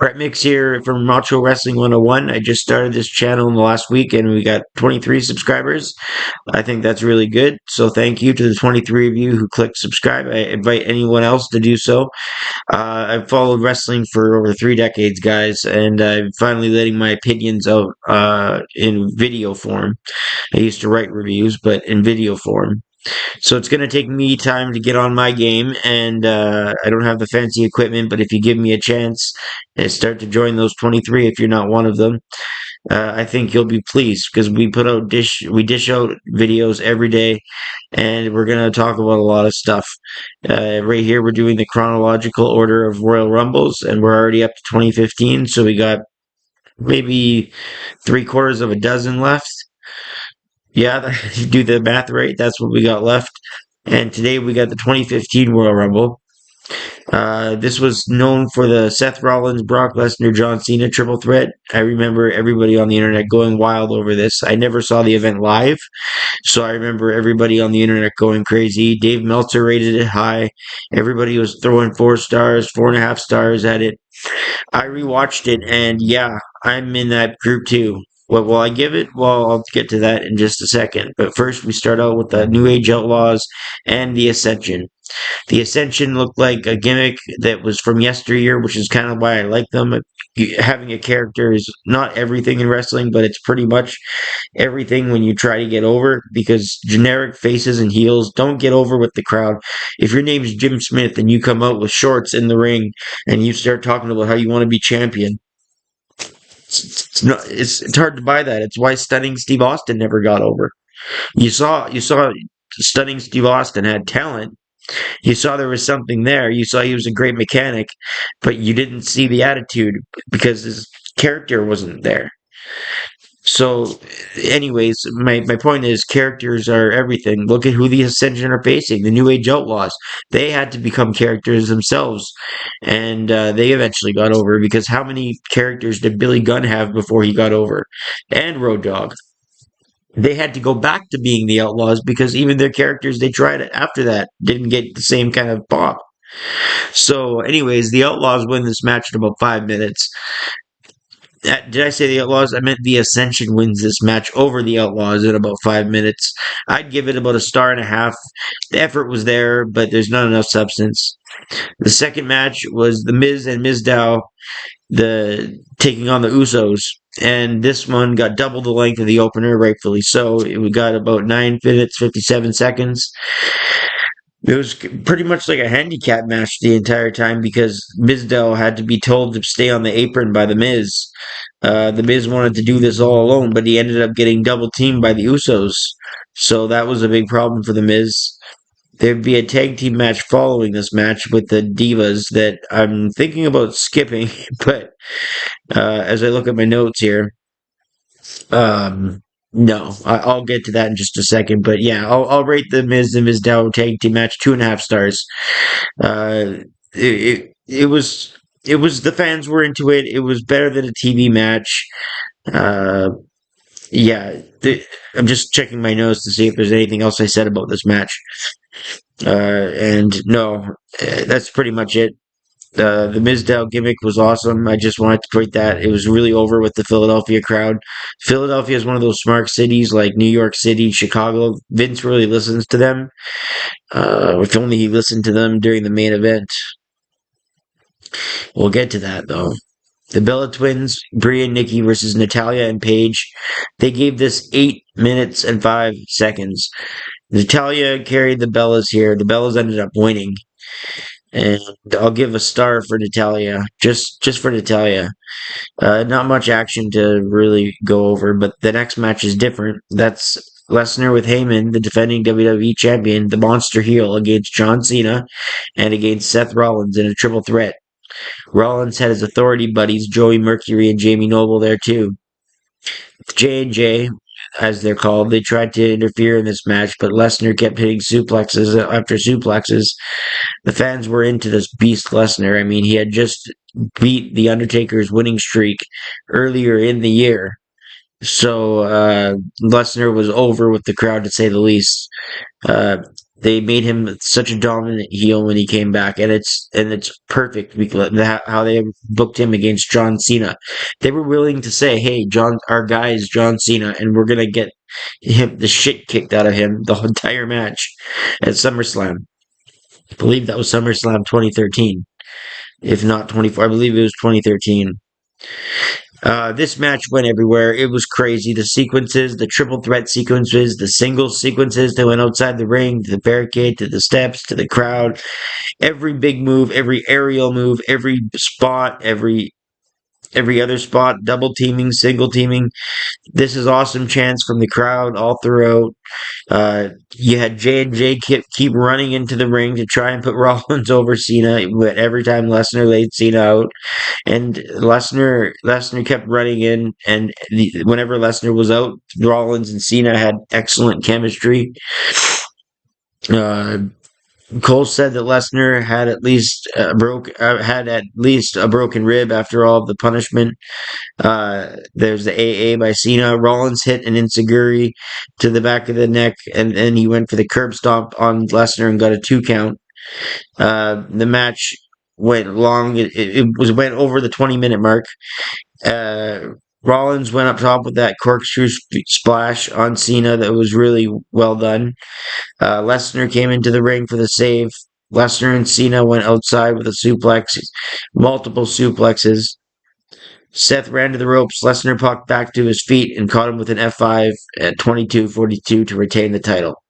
Brett Mix here from Macho Wrestling 101. I just started this channel in the last week and we got 23 subscribers. I think that's really good. So thank you to the 23 of you who clicked subscribe. I invite anyone else to do so. I've followed wrestling for over 3 decades, guys, and I'm finally letting my opinions out in video form. I used to write reviews, but in video form. So it's going to take me time to get on my game, and I don't have the fancy equipment, but if you give me a chance and start to join those 23 if you're not one of them, I think you'll be pleased because we dish out videos every day, and we're going to talk about a lot of stuff. Right here, we're doing the chronological order of Royal Rumbles, and we're already up to 2015, so we got maybe 3/4 of a dozen left. Yeah, if you do the math right, that's what we got left. And today we got the 2015 Royal Rumble. This was known for the Seth Rollins, Brock Lesnar, John Cena triple threat. I remember everybody on the internet going wild over this. I never saw the event live, so I remember everybody on the internet going crazy. Dave Meltzer rated it high. Everybody was throwing 4 stars, 4.5 stars at it. I rewatched it, and yeah, I'm in that group too. What will I give it? Well, I'll get to that in just a second. But first, we start out with the New Age Outlaws and the Ascension. The Ascension looked like a gimmick that was from yesteryear, which is kind of why I like them. Having a character is not everything in wrestling, but it's pretty much everything when you try to get over, because generic faces and heels don't get over with the crowd. If your name's Jim Smith and you come out with shorts in the ring and you start talking about how you want to be champion, it's hard to buy that. It's why Stunning Steve Austin never got over. You saw Stunning Steve Austin had talent. You saw there was something there. You saw he was a great mechanic, but you didn't see the attitude because his character wasn't there. So, anyways, my point is characters are everything. Look at who the Ascension are facing, the New Age Outlaws. They had to become characters themselves, and they eventually got over, because how many characters did Billy Gunn have before he got over? And Road Dogg. They had to go back to being the Outlaws because even their characters they tried after that didn't get the same kind of pop. So, anyways, the Outlaws win this match in about 5 minutes. Did I say the Outlaws? I meant the Ascension wins this match over the Outlaws in about 5 minutes. I'd give it about a star and a half. The effort was there, but there's not enough substance. The second match was The Miz and Mizdow, taking on the Usos, and this one got double the length of the opener, rightfully so. We got about 9 minutes 57 seconds. It was pretty much like a handicap match the entire time because Mizdow had to be told to stay on the apron by The Miz. The Miz wanted to do this all alone, but he ended up getting double teamed by the Usos. So that was a big problem for The Miz. There'd be a tag team match following this match with the Divas that I'm thinking about skipping, but as I look at my notes here, no, I'll get to that in just a second. But yeah, I'll rate the Miz and Mizdow tag team match 2.5 stars. Uh, it was the fans were into it. It was better than a TV match. Uh, yeah, I'm just checking my notes to see if there's anything else I said about this match. And no, that's pretty much it. The Mizdow gimmick was awesome. I just wanted to point that. It was really over with the Philadelphia crowd. Philadelphia is one of those smart cities like New York City, Chicago. Vince really listens to them. If only he listened to them during the main event. We'll get to that, though. The Bella Twins, Brie and Nikki versus Natalya and Paige. They gave this 8 minutes and 5 seconds. Natalya carried the Bellas here. The Bellas ended up winning. And I'll give a star for Natalya, just for Natalya. Not much action to really go over, but the next match is different. That's Lesnar with Heyman, the defending WWE champion, the monster heel, against John Cena and against Seth Rollins in a triple threat. Rollins had his authority buddies, Joey Mercury and Jamie Noble, there too. J&J, as they're called, they tried to interfere in this match, but Lesnar kept hitting suplexes after suplexes. The fans were into this beast Lesnar. I mean, he had just beat The Undertaker's winning streak earlier in the year. So Lesnar was over with the crowd, to say the least. Uh, They made him such a dominant heel when he came back, and it's perfect because how they booked him against John Cena. They were willing to say, "Hey, John, our guy is John Cena, and we're gonna get him the shit kicked out of him the entire match at SummerSlam." I believe that was SummerSlam 2013, if not 24. I believe it was 2013. This match went everywhere. It was crazy. The sequences, the triple threat sequences, the singles sequences that went outside the ring, to the barricade, to the steps, to the crowd. Every big move, every aerial move, every spot, every other spot, double teaming, single teaming. This is awesome chants from the crowd all throughout. You had J&J keep running into the ring to try and put Rollins over Cena, but every time Lesnar laid Cena out, and Lesnar kept running in, and whenever Lesnar was out, Rollins and Cena had excellent chemistry. Uh, Cole said that Lesnar had at least a broken rib after all of the punishment. There's the AA by Cena. Rollins hit an enziguri to the back of the neck, and then he went for the curb stomp on Lesnar and got a 2 count. The match went long. It went over the 20-minute mark. Uh, Rollins went up top with that corkscrew splash on Cena that was really well done. Lesnar came into the ring for the save. Lesnar and Cena went outside with a suplex, multiple suplexes. Seth ran to the ropes. Lesnar pucked back to his feet and caught him with an F5 at 22:42 to retain the title.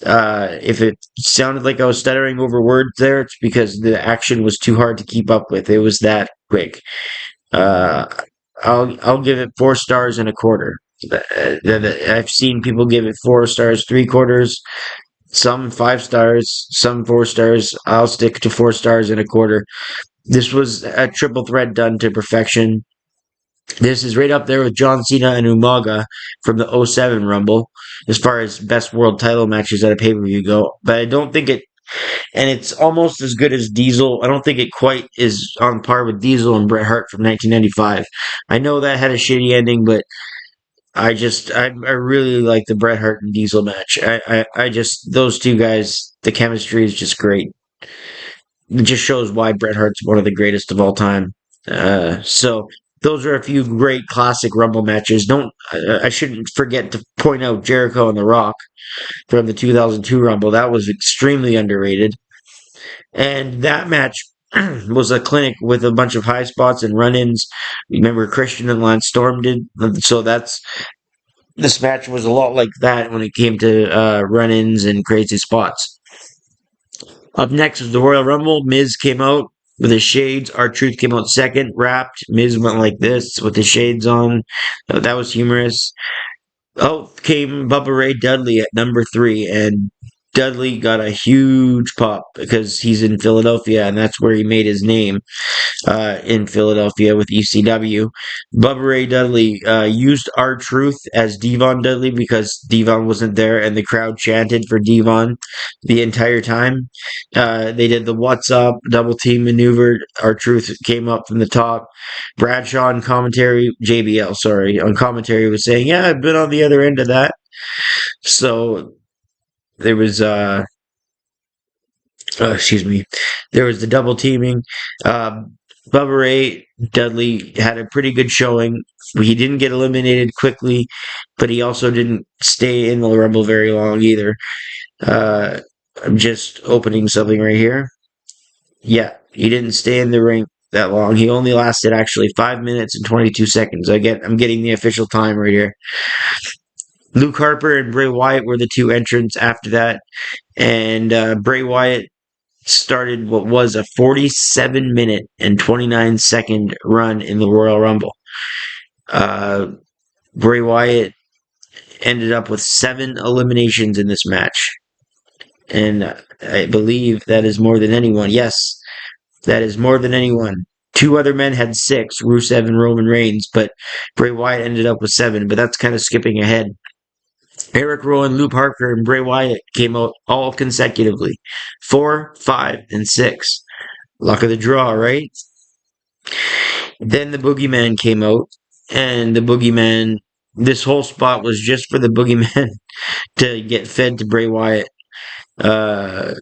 If it sounded like I was stuttering over words there, it's because the action was too hard to keep up with. It was that quick. Uh, I'll give it 4 stars and a quarter. I've seen people give it 4 stars, 3/4, some 5 stars, some 4 stars. I'll stick to 4 stars and a quarter. This was a triple threat done to perfection. This is right up there with John Cena and Umaga from the '07 Rumble, as far as best world title matches at a pay per view go. But I don't think it, and it's almost as good as Diesel. I don't think it quite is on par with Diesel and Bret Hart from 1995. I know that had a shitty ending, but I really like the Bret Hart and Diesel match. I just, those two guys, the chemistry is just great. It just shows why Bret Hart's one of the greatest of all time. So those are a few great classic Rumble matches. Don't I shouldn't forget to point out Jericho and The Rock from the 2002 Rumble. That was extremely underrated, and that match was a clinic with a bunch of high spots and run-ins. Remember Christian and Lance Storm did, so this match was a lot like that when it came to run-ins and crazy spots. Up next was the Royal Rumble. Miz came out with his shades. R-Truth came out second, wrapped. Miz went like this with his shades on. That was humorous. Out came Bubba Ray Dudley at number 3, and Dudley got a huge pop because he's in Philadelphia, and that's where he made his name, in Philadelphia with ECW. Bubba Ray Dudley used R-Truth as Devon Dudley because Devon wasn't there, and the crowd chanted for Devon the entire time. They did the "What's Up" double team maneuver. R-Truth came up from the top. Bradshaw on commentary, JBL, sorry, on commentary was saying, "Yeah, I've been on the other end of that." So there was excuse me, there was the double teaming. Bubba Ray Dudley had a pretty good showing. He didn't get eliminated quickly, but he also didn't stay in the Rumble very long either. I'm just opening something right here. Yeah, he didn't stay in the ring that long. He only lasted actually 5 minutes and 22 seconds. I'm getting the official time right here. Luke Harper and Bray Wyatt were the two entrants after that, and Bray Wyatt started what was a 47-minute and 29-second run in the Royal Rumble. Bray Wyatt ended up with 7 eliminations in this match, and I believe that is more than anyone. Yes, that is more than anyone. 2 other men had 6, Rusev and Roman Reigns, but Bray Wyatt ended up with 7, but that's kind of skipping ahead. Eric Rowan, Luke Harper, and Bray Wyatt came out all consecutively. 4, 5, and 6. Luck of the draw, right? Then the Boogeyman came out, and the Boogeyman, this whole spot was just for the Boogeyman to get fed to Bray Wyatt. Uh,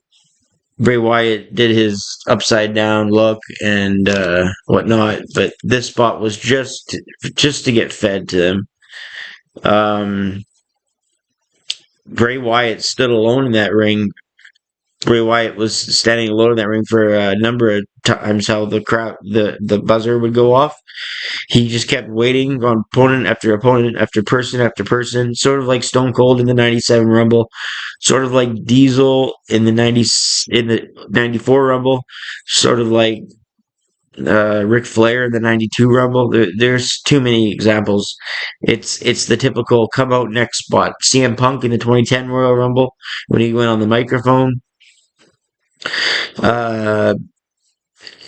Bray Wyatt did his upside down look and whatnot, but this spot was just to get fed to them. Um, Bray Wyatt stood alone in that ring. Bray Wyatt was standing alone in that ring for a number of times. How the crowd, the buzzer would go off. He just kept waiting on opponent after person after person, sort of like Stone Cold in the '97 Rumble, sort of like Diesel in the '94 Rumble, sort of like Ric Flair in the '92 Rumble. There's too many examples. It's the typical come out next spot. CM Punk in the 2010 Royal Rumble when he went on the microphone. Uh,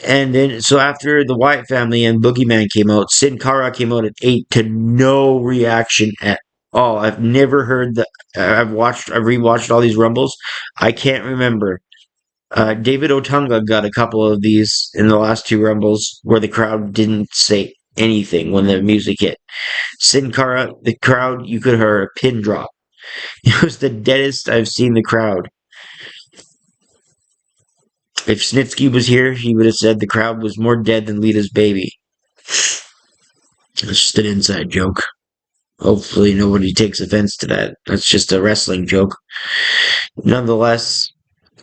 And then, so after the Wyatt family and Boogeyman came out, Sin Cara came out at 8 to no reaction at all. I've never heard the. I've rewatched all these Rumbles. I can't remember. David Otunga got a couple of these in the last two Rumbles where the crowd didn't say anything when the music hit. Sin Cara, the crowd, you could hear a pin drop. It was the deadest I've seen the crowd. If Snitsky was here, he would have said the crowd was more dead than Lita's baby. It's just an inside joke. Hopefully nobody takes offense to that. That's just a wrestling joke. Nonetheless,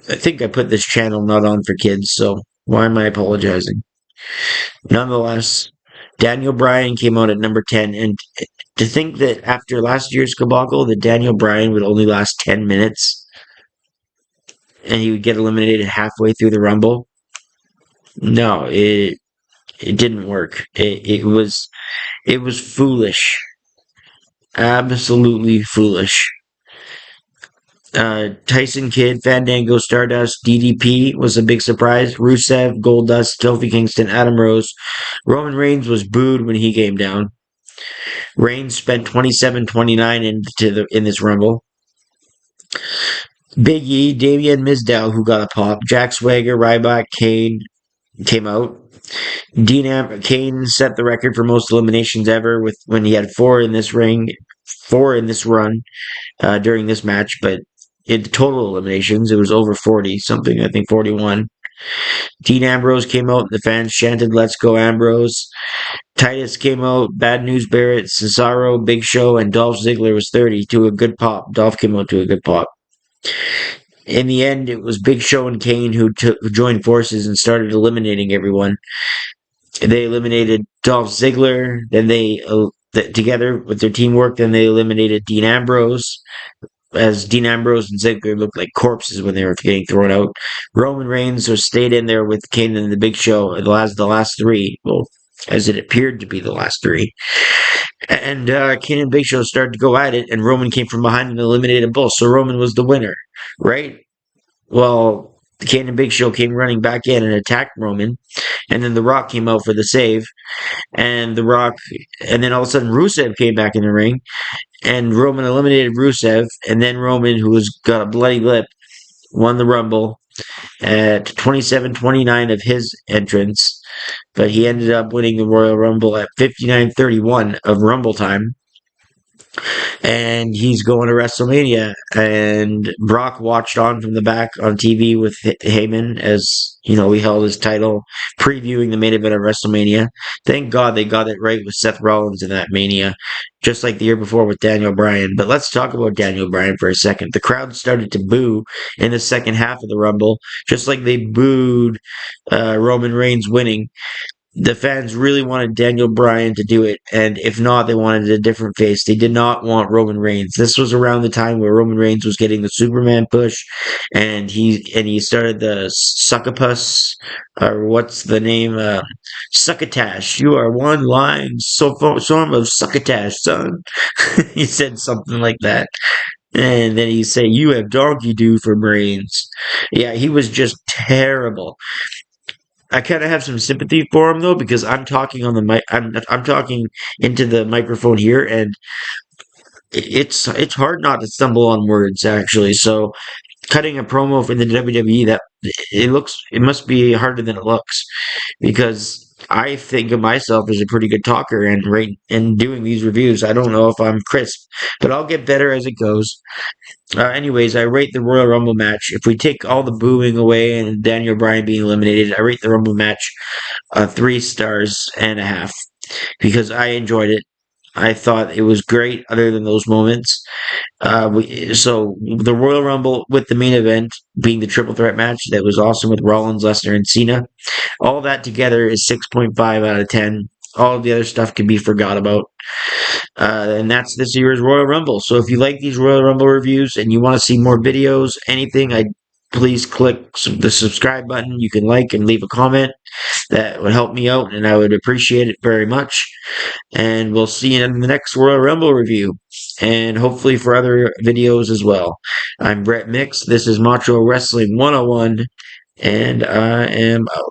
I think I put this channel not on for kids, so why am I apologizing? Nonetheless, Daniel Bryan came out at number 10, and to think that after last year's debacle, that Daniel Bryan would only last 10 minutes and he would get eliminated halfway through the Rumble. No, it didn't work. It was foolish. Absolutely foolish. Tyson Kidd, Fandango, Stardust, DDP was a big surprise. Rusev, Goldust, Kofi Kingston, Adam Rose. Roman Reigns was booed when he came down. Reigns spent 27-29 in this Rumble. Big E, Damian Mizdow, who got a pop. Jack Swagger, Ryback, Kane came out. Kane set the record for most eliminations ever with when he had 4 in this run during this match, but in total eliminations, it was over 40 something. I think 41. Dean Ambrose came out. The fans chanted, "Let's go, Ambrose." Titus came out. Bad News Barrett, Cesaro, Big Show, and Dolph Ziggler was 30 to a good pop. Dolph came out to a good pop. In the end, it was Big Show and Kane who joined forces and started eliminating everyone. They eliminated Dolph Ziggler. Then together with their teamwork, then they eliminated Dean Ambrose. As Dean Ambrose and Ziggler looked like corpses when they were getting thrown out. Roman Reigns stayed in there with Kane and the Big Show the last 3. Well, as it appeared to be the last 3. And Kane and Big Show started to go at it, and Roman came from behind and eliminated both. So Roman was the winner, right? Well, Kane and Big Show came running back in and attacked Roman, and then The Rock came out for the save, and then all of a sudden Rusev came back in the ring, and Roman eliminated Rusev, and then Roman, who got a bloody lip, won the Rumble at 27-29 of his entrance, but he ended up winning the Royal Rumble at 59-31 of Rumble time. And he's going to WrestleMania. And Brock watched on from the back on TV with Heyman as, he held his title, previewing the main event of WrestleMania. Thank God they got it right with Seth Rollins in that Mania, just like the year before with Daniel Bryan. But let's talk about Daniel Bryan for a second. The crowd started to boo in the second half of the Rumble, just like they booed Roman Reigns winning. The fans really wanted Daniel Bryan to do it, and if not, they wanted a different face. They did not want Roman Reigns. This was around the time where Roman Reigns was getting the Superman push, and he started the succubus, or what's the name? Succotash. You are one lying swarm of succotash, son. He said something like that. And then he said, "You have donkey do for brains." Yeah, he was just terrible. I kind of have some sympathy for him though, because I'm talking on the mic. I'm talking into the microphone here, and it's hard not to stumble on words actually. So cutting a promo for the WWE, that it must be harder than it looks, because I think of myself as a pretty good talker and doing these reviews. I don't know if I'm crisp, but I'll get better as it goes. Anyways, I rate the Royal Rumble match. If we take all the booing away and Daniel Bryan being eliminated, I rate the Rumble match 3.5 stars because I enjoyed it. I thought it was great, other than those moments. So the Royal Rumble with the main event being the triple threat match that was awesome with Rollins, Lesnar, and Cena. All that together is 6.5 out of 10. All of the other stuff can be forgot about. And that's this year's Royal Rumble. So if you like these Royal Rumble reviews and you want to see more videos, anything, please click the subscribe button. You can like and leave a comment. That would help me out, and I would appreciate it very much. And we'll see you in the next Royal Rumble review, and hopefully for other videos as well. I'm Brett Mix. This is Macho Wrestling 101, and I am out.